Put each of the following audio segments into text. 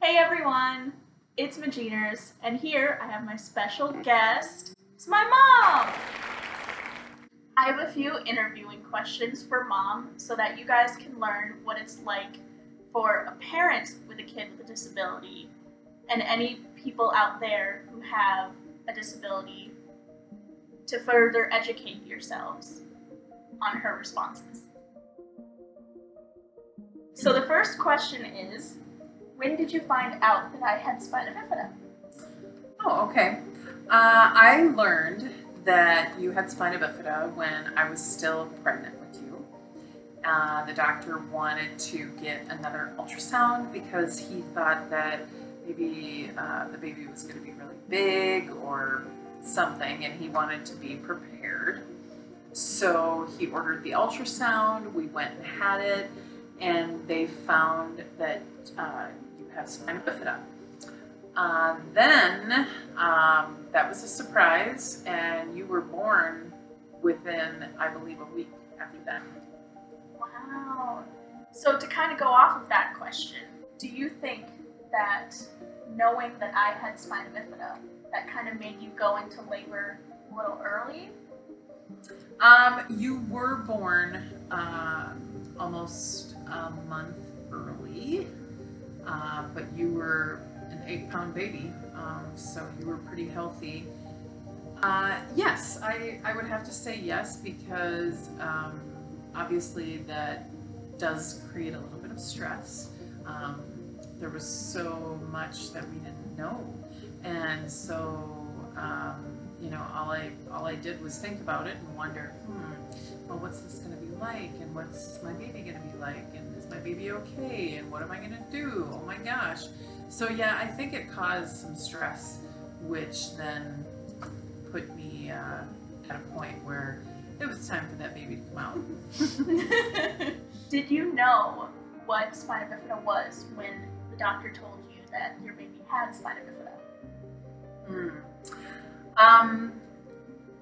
Hey everyone, it's Majeanners, and here I have my special guest. It's my mom! I have a few interviewing questions for mom so that you guys can learn what it's like for a parent with a kid with a disability and any people out there who have a disability to further educate yourselves on her responses. So the first question is, when did you find out that I had spina bifida? Oh, okay. I learned that you had spina bifida when I was still pregnant with you. The doctor wanted to get another ultrasound because he thought that maybe the baby was going to be really big or something, and he wanted to be prepared. So he ordered the ultrasound, we went and had it, and they found that you have spina bifida. Then that was a surprise, and you were born within, I believe, a week after that. Wow. So to kind of go off of that question, do you think that knowing that I had spina bifida, that kind of made you go into labor a little early? You were born almost a month early, but you were an 8-pound baby, so you were pretty healthy. Yes, I would have to say yes, because obviously that does create a little bit of stress. There was so much that we didn't know, and so you know, all I did was think about it and wonder, well, what's this going to be like, and what's my baby going to be like, and is my baby okay, and what am I going to do? Oh my gosh. So yeah, I think it caused some stress, which then put me at a point where it was time for that baby to come out. Did you know what spina bifida was when the doctor told you that your baby had spina bifida?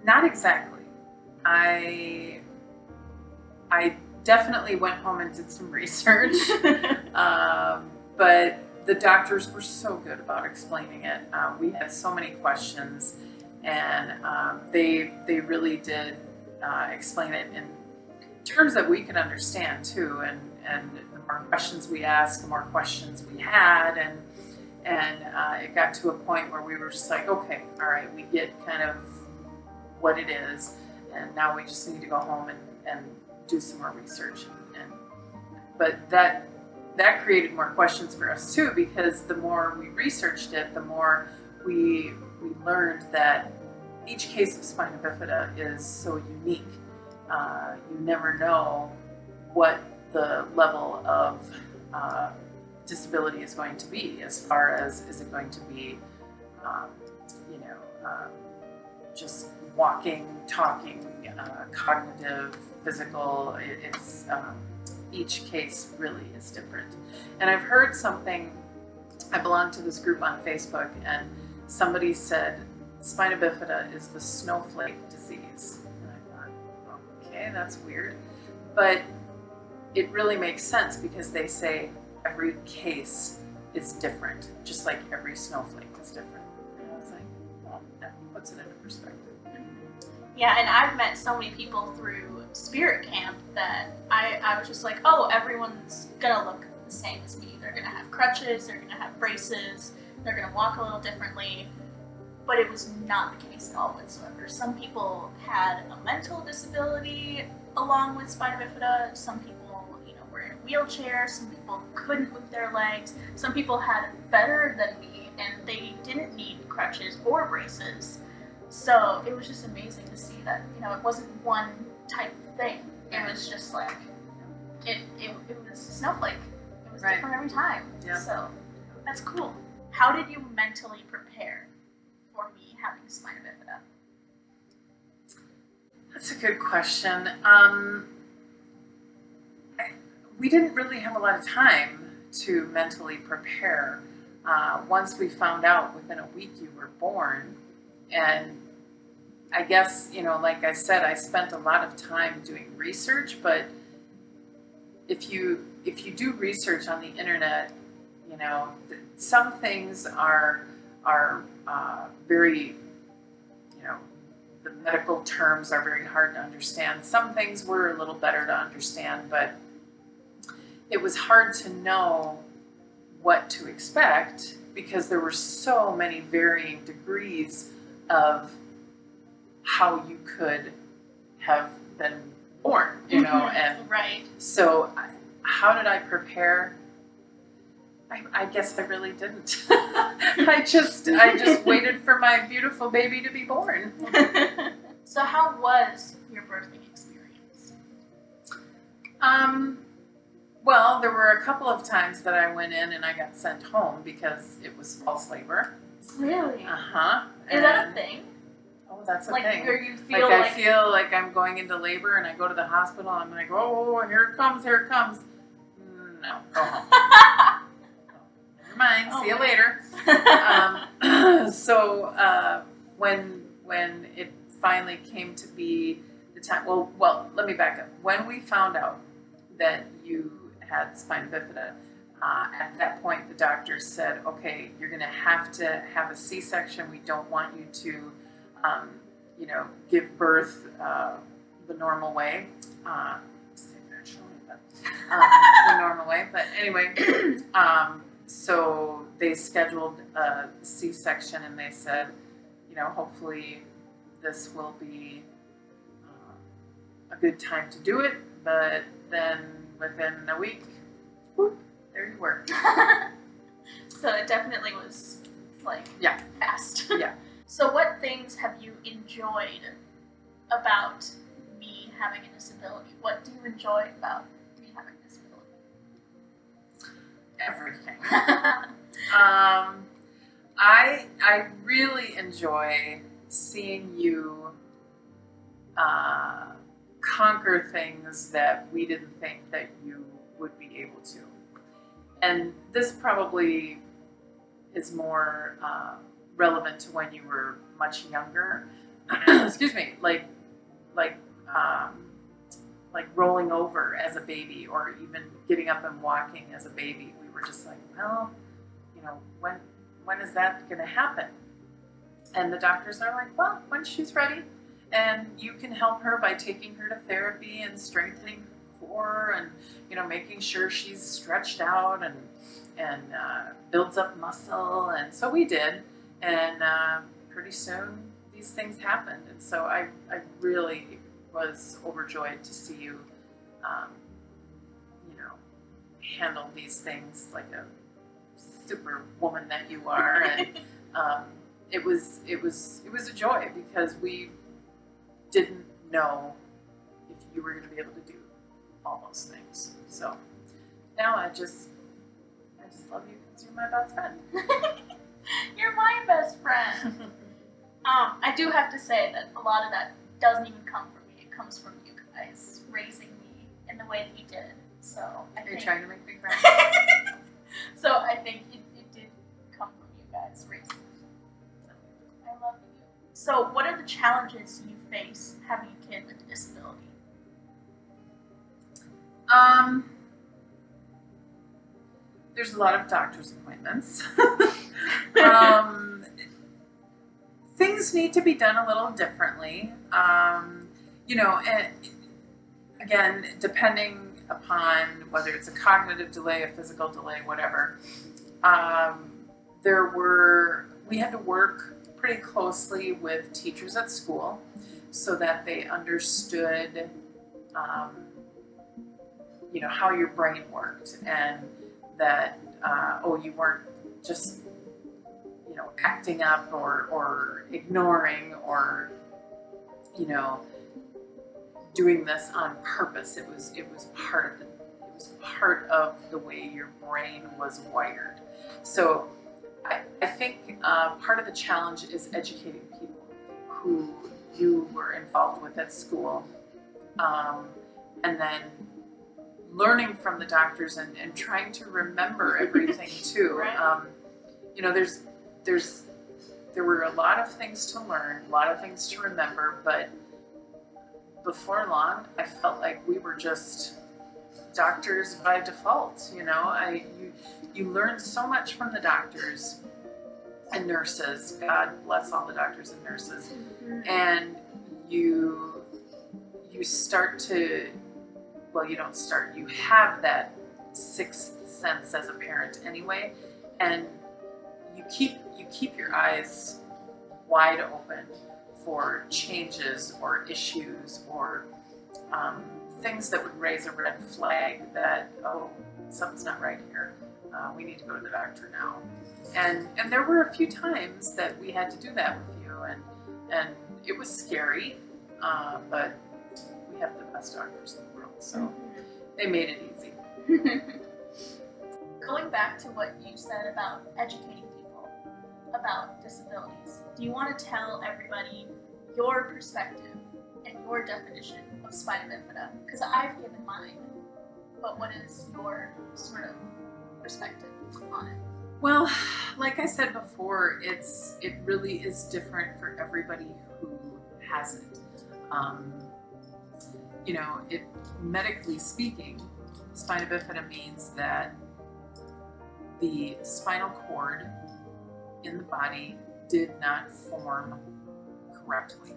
Not exactly. I definitely went home and did some research, but the doctors were so good about explaining it. We had so many questions, and they really did explain it in terms that we could understand too. And the more questions we asked, the more questions we had, and it got to a point where we were just like, okay, all right, we get kind of what it is, and now we just need to go home and do some more research. But that created more questions for us too, because the more we researched it, the more we learned that each case of spina bifida is so unique. You never know what the level of disability is going to be, as far as, is it going to be just walking, talking, cognitive, physical. It's each case really is different. And I've heard something, I belong to this group on Facebook, and somebody said spina bifida is the snowflake disease. And I thought, okay, that's weird. But it really makes sense, because they say every case is different, just like every snowflake is different. And I was like, well, that puts it into perspective. Yeah, and I've met so many people through Spirit Camp that I was just like, oh, everyone's gonna look the same as me. They're gonna have crutches, they're gonna have braces, they're gonna walk a little differently. But it was not the case at all whatsoever. Some people had a mental disability along with spina bifida. Some people, were in a wheelchair. Some people couldn't move their legs. Some people had it better than me, and they didn't need crutches or braces. So it was just amazing to see that, it wasn't one type of thing. It was just like, it was a snowflake. It was different every time. Yeah. So that's cool. How did you mentally prepare for me having spina bifida? That's a good question. We didn't really have a lot of time to mentally prepare. Once we found out, within a week you were born, and I guess, like I said, I spent a lot of time doing research, but if you do research on the internet, You know, some things are very, you know, the medical terms are very hard to understand. Some things were a little better to understand, but it was hard to know what to expect because there were so many varying degrees of how you could have been born, you know, and right. So how did I prepare? I guess I really didn't. I just waited for my beautiful baby to be born. So how was your birthing experience? Well, there were a couple of times that I went in and I got sent home because it was false labor. Really? Uh-huh. Is that a thing? Oh, that's a like, thing. Where you feel I feel like I'm going into labor and I go to the hospital and I'm like, oh, here it comes. No, go home. Never mind. See you later. So when it finally came to be the time, well, let me back up. When we found out that you had spina bifida, at that point the doctor said, okay, you're going to have a C-section. We don't want you to, you know, give birth the normal way. The normal way, but anyway, so they scheduled a C-section and they said, you know, hopefully this will be a good time to do it, but then within a week, whoop, there you were. So it definitely was like fast. Yeah. So what things have you enjoyed about me having a disability? What do you enjoy about me having a disability? Everything. I really enjoy seeing you conquer things that we didn't think that you would be able to. And this probably is more relevant to when you were much younger. Excuse me, like rolling over as a baby, or even getting up and walking as a baby. We were just like, well, you know, when is that going to happen? And the doctors are like, well, when she's ready. And you can help her by taking her to therapy and strengthening her core and, you know, making sure she's stretched out and builds up muscle. And so we did. And pretty soon these things happened. And so I really was overjoyed to see you, you know, handle these things like a super woman that you are. And it was a joy because we didn't know if you were going to be able to do all those things. So now I just love you because you're my best friend. You're my best friend. I do have to say that a lot of that doesn't even come from me. It comes from you guys raising me in the way that you did. So You're trying to make me cry. So I think it did come from you guys raising me. So I love you. So what are the challenges you face having a kid with a disability? There's a lot of doctor's appointments. Things need to be done a little differently. You know, and again, depending upon whether it's a cognitive delay, a physical delay, whatever, we had to work pretty closely with teachers at school so that they understood, you know, how your brain worked, and that, you weren't just, you know, acting up or ignoring or, you know, doing this on purpose. It was part of the way your brain was wired. So I think part of the challenge is educating people who you were involved with at school, and then learning from the doctors and trying to remember everything too. Right. You know, there were a lot of things to learn, a lot of things to remember, but before long, I felt like we were just doctors by default. You know, You learn so much from the doctors and nurses. God bless all the doctors and nurses. And you start to, well, you don't start, you have that sixth sense as a parent anyway, and you keep your eyes wide open for changes or issues or things that would raise a red flag that, oh, something's not right here. We need to go to the doctor now. And there were a few times that we had to do that with you, and it was scary, but we have the best doctors in the world, so they made it easy. Going back to what you said about educating people about disabilities, do you want to tell everybody your perspective and your definition of spina bifida? Because I've given mine, but what is your sort of perspective on it? Well, like I said before, it really is different for everybody who has it. Medically speaking, spina bifida means that the spinal cord in the body did not form correctly.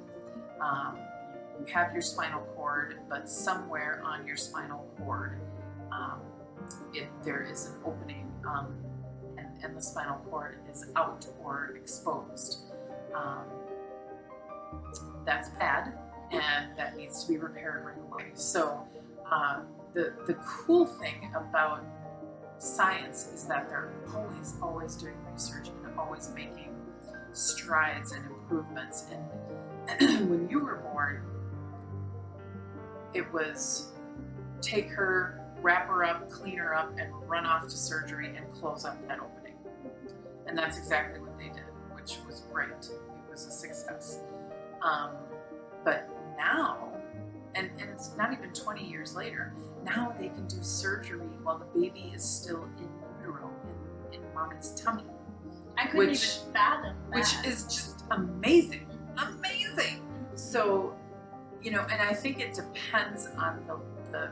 You have your spinal cord, but somewhere on your spinal cord, there is an opening, and the spinal cord is out or exposed. That's bad, and that needs to be repaired right away. So the cool thing about science is that they're always doing research and always making strides and improvements. And when you were born, it was take her, wrap her up, clean her up, and run off to surgery and close up that opening. And that's exactly what they did, which was great. It was a success. But now, and it's not even 20 years later, now they can do surgery while the baby is still in utero, in mommy's tummy. I couldn't even fathom that. Which is just amazing. Amazing. So, and I think it depends on the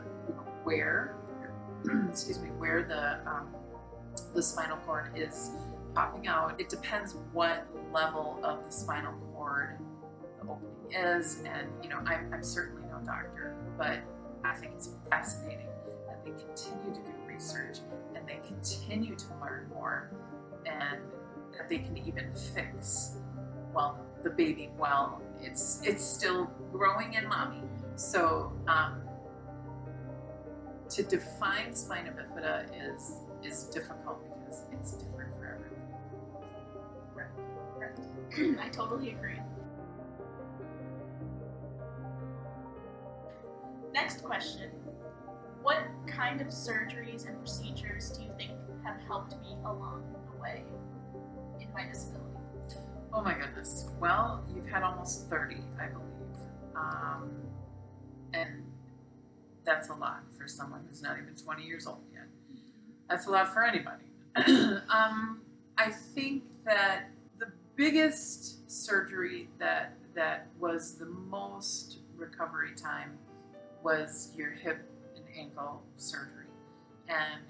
where the spinal cord is popping out. It depends what level of the spinal cord the opening is, and I'm certainly no doctor, but I think it's fascinating that they continue to do research and they continue to learn more, and that they can even fix the baby while it's still growing in mommy. So to define spina bifida is difficult because it's different for everyone. Right. I totally agree. Next question. What kind of surgeries and procedures do you think have helped me along the way in my disability? Oh my goodness. Well, you've had almost 30, I believe. And that's a lot for someone who's not even 20 years old yet. That's a lot for anybody. I think that the biggest surgery that was the most recovery time was your hip and ankle surgery. And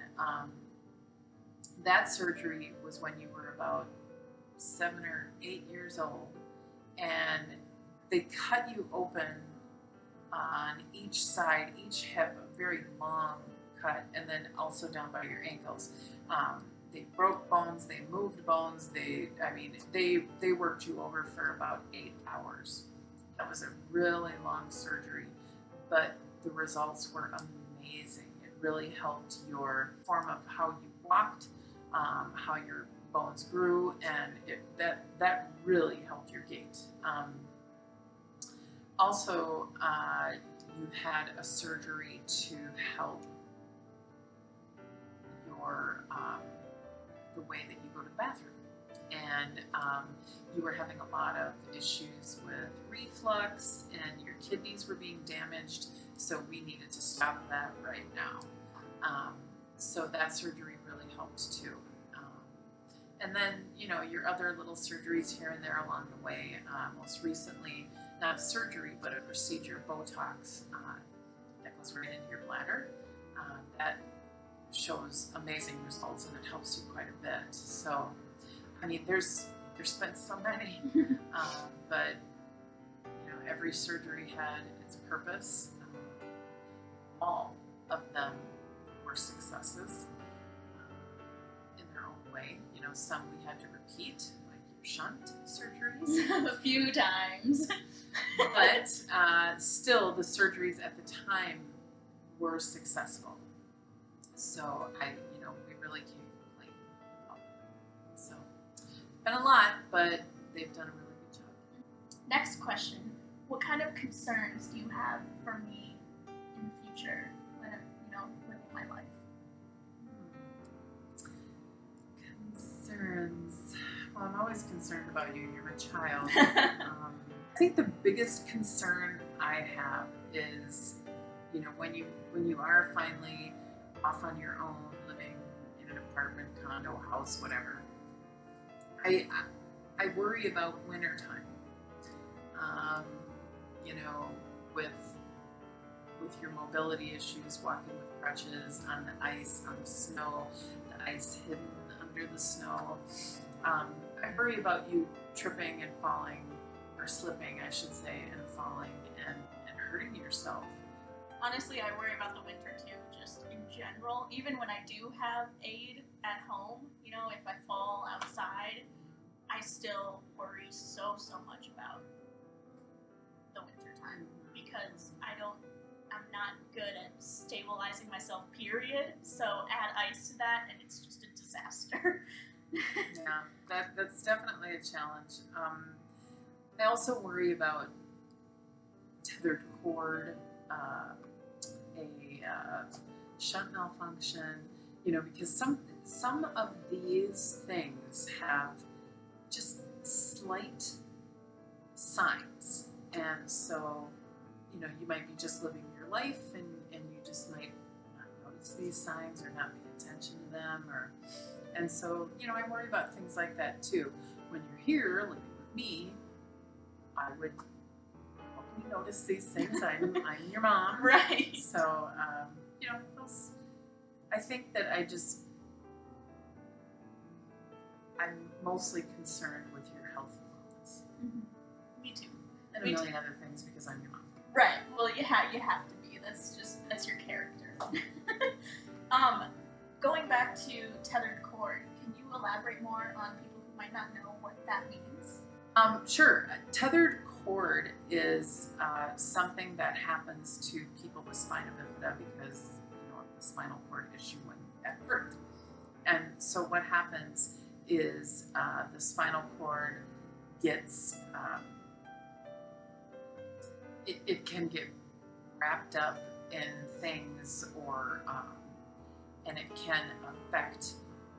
that surgery was when you were about 7 or 8 years old, and they cut you open on each side, each hip, a very long cut, and then also down by your ankles. They broke bones, they moved bones, they worked you over for about 8 hours. That was a really long surgery, but the results were amazing. It really helped your form of how you walked, how your bones grew, and that really helped your gait. Also, you had a surgery to help your the way that you go to the bathroom, and you were having a lot of issues with reflux, and your kidneys were being damaged, so we needed to stop that right now. So that surgery really helped too. And then, your other little surgeries here and there along the way. Most recently, not surgery, but a procedure, Botox, that goes right into your bladder. That shows amazing results, and it helps you quite a bit. So, I mean, there's been so many, but every surgery had its purpose. All of them were successes in their own way. Some we had to repeat, like your shunt surgeries, a few times. but still, the surgeries at the time were successful. So we really can't complain about them. So, been a lot, but they've done a really good job. Next question. What kind of concerns do you have for me in the future when I'm, living my life? Concerns. Well, I'm always concerned about you. You're a child. I think the biggest concern I have is, when you are finally off on your own, living in an apartment, condo, house, whatever. I worry about wintertime. With your mobility issues, walking with crutches on the ice, on the snow, the ice hidden under the snow. I worry about you tripping and falling, or slipping, I should say, and falling and hurting yourself. Honestly, I worry about the winter too, just in general. Even when I do have aid at home, if I fall outside, I still worry so much about the winter time because I'm not good at stabilizing myself, period. So add ice to that and it's just a disaster. Yeah, that's definitely a challenge. I also worry about tethered cord, a shunt malfunction, because some of these things have just slight signs. And so, you might be just living your life and you just might not notice these signs or not pay attention to them. And so, I worry about things like that too. When you're here living with me, I would hopefully notice these things. I'm your mom. Right. So, I think that I'm mostly concerned with your health and wellness. Mm-hmm. Me too. And a million other things because I'm your mom. Right. Well, you have to be. That's your character. Going back to tethered cord, can you elaborate more on people who might not know what that means? Sure. Tethered cord is something that happens to people with spina bifida because of the spinal cord issue at birth. And so what happens is the spinal cord gets it can get wrapped up in things, or and it can affect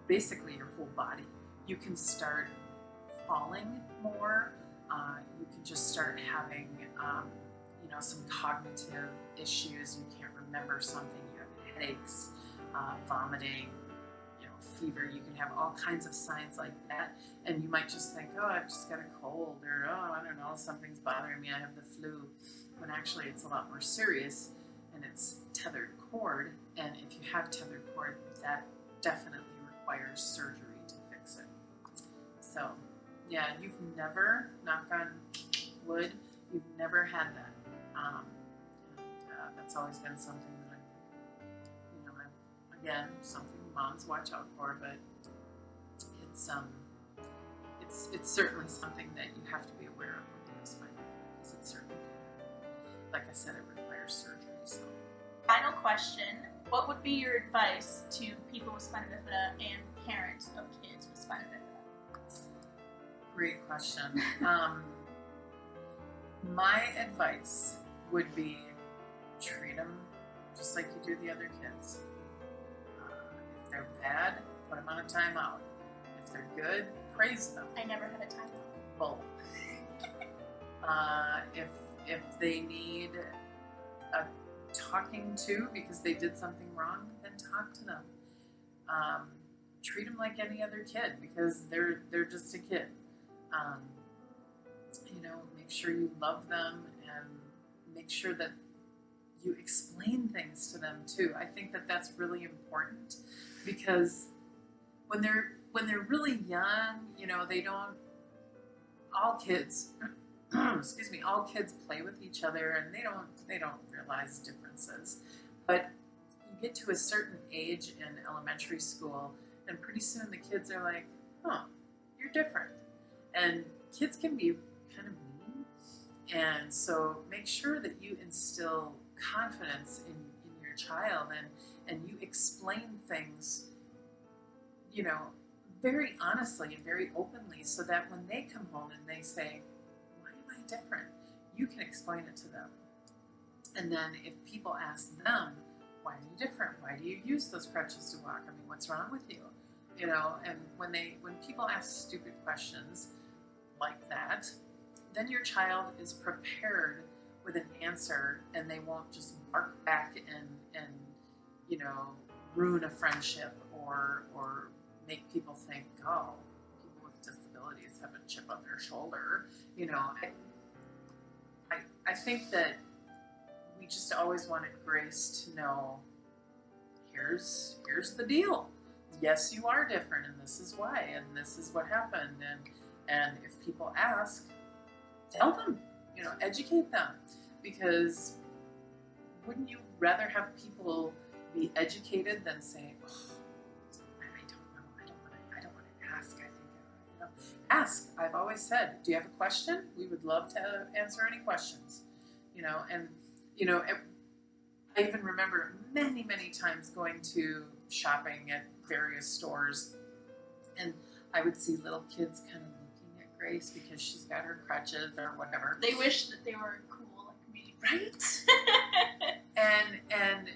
basically your whole body. You can start falling more. You can just start having some cognitive issues. You can't remember something. You have headaches, vomiting, fever. You can have all kinds of signs like that, and you might just think, oh, I've just got a cold, or oh, I don't know, something's bothering me, I have the flu, when actually it's a lot more serious, and it's tethered cord. And if you have tethered cord, that definitely requires surgery to fix it. So yeah, you've never, knock on wood, you've never had that, and that's always been something that again, something moms watch out for, but it's certainly something that you have to be aware of when you have spina bifida, because it certainly, like I said, it requires surgery. So, final question: what would be your advice to people with spina bifida and parents of kids with spina bifida? Great question. My advice would be treat them just like you do the other kids. If they're bad, put them on a timeout. If they're good, praise them. I never had a timeout. Bull. If they need a talking to because they did something wrong, then talk to them. Treat them like any other kid because they're just a kid. Make sure you love them and make sure that you explain things to them too. I think that that's really important because when they're really young, you know, they don't. All kids, excuse me, all kids play with each other, and they don't realize differences. But you get to a certain age in elementary school, and pretty soon the kids are like, "Huh, you're different," and kids can be kind of mean. And so make sure that you instill confidence in your child, and you explain things, you know, very honestly and very openly, so that when they come home and they say, "Why am I different?" you can explain it to them. And then if people ask them, "Why are you different? Why do you use those crutches to walk? I mean, what's wrong with you?" You know, and when people ask stupid questions like that, then your child is prepared with an answer, and they won't just bark back and you know, ruin a friendship or make people think, oh, people with disabilities have a chip on their shoulder. You know, I think that we just always wanted Grace to know, here's the deal. Yes, you are different, and this is why, and this is what happened, and if people ask, tell them, you know, educate them, because wouldn't you rather have people be educated than say, oh, I don't know, I don't want to ask, I think, you know, ask. I've always said, do you have a question? We would love to answer any questions, you know, and, you know, I even remember many, many times going to shopping at various stores, and I would see little kids kind of looking at Grace because she's got her crutches or whatever. They wish that they were cool like me. Right? and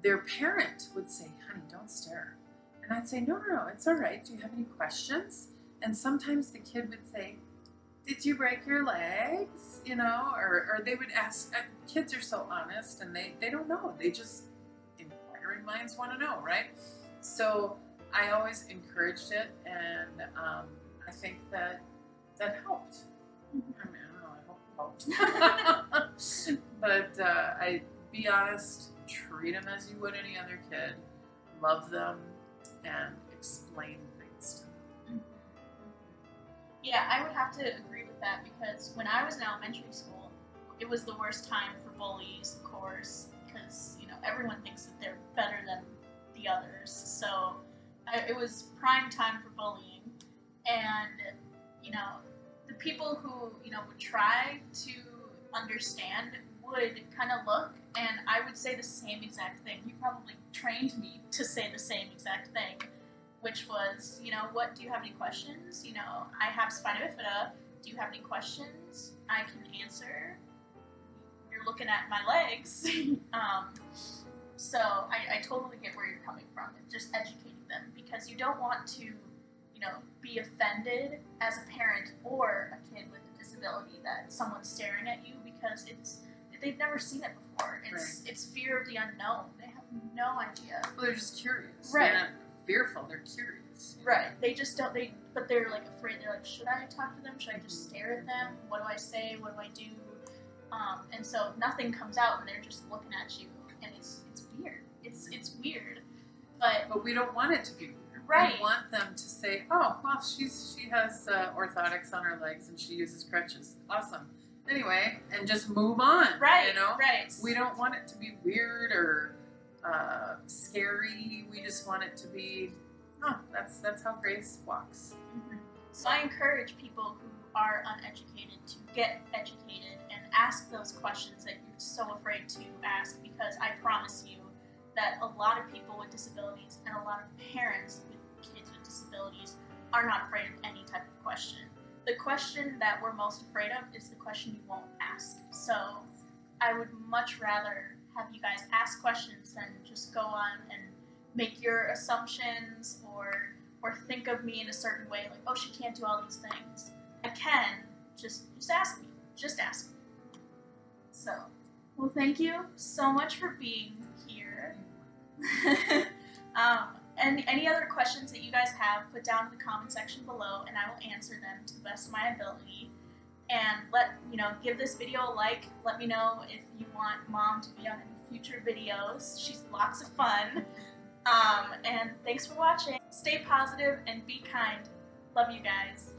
their parent would say, "Honey, don't stare." And I'd say, no, it's all right. Do you have any questions? And sometimes the kid would say, "Did you break your legs?" You know, or they would ask. Kids are so honest, and they don't know. They just, inquiring minds want to know, right? So I always encouraged it, and I think that helped. I mean, I don't know, I hope it helped. But I be honest, treat them as you would any other kid, love them, and explain things to them. Yeah, I would have to agree with that, because when I was in elementary school, it was the worst time for bullies, of course, because, you know, everyone thinks that they're better than the others. So it was prime time for bullying. And, you know, the people who, you know, would try to understand would kind of look, and I would say the same exact thing. You probably trained me to say the same exact thing, which was, you know, what, do you have any questions? You know, I have Spina Bifida. Do you have any questions? I can answer. You're looking at my legs. So I totally get where you're coming from. It's just educating them, because you don't want to, you know, be offended as a parent or a kid with a disability that someone's staring at you, because they've never seen it before. It's fear of the unknown. They have no idea. Well, they're just curious. Right. They're not fearful. They're curious. Right. They just don't. But they're like afraid. They're like, should I talk to them? Should I just stare at them? What do I say? What do I do? And so nothing comes out, and they're just looking at you, and it's weird. It's weird. But we don't want it to be weird. Right. We want them to say, "Oh, well, she has orthotics on her legs and she uses crutches. Awesome." Anyway, and just move on. Right. You know. Right. We don't want it to be weird or scary. We just want it to be, oh, that's how Grace walks. Mm-hmm. So I encourage people who are uneducated to get educated and ask those questions that you're so afraid to ask, because I promise you that a lot of people with disabilities and a lot of parents with kids with disabilities are not afraid of any type of question. The question that we're most afraid of is the question you won't ask. So I would much rather have you guys ask questions than just go on and make your assumptions or think of me in a certain way, like, oh, she can't do all these things. I can. Just ask me. Just ask me. So, well, thank you so much for being here. And any other questions that you guys have, put down in the comment section below, and I will answer them to the best of my ability. And give this video a like. Let me know if you want Mom to be on any future videos. She's lots of fun. And thanks for watching. Stay positive and be kind. Love you guys.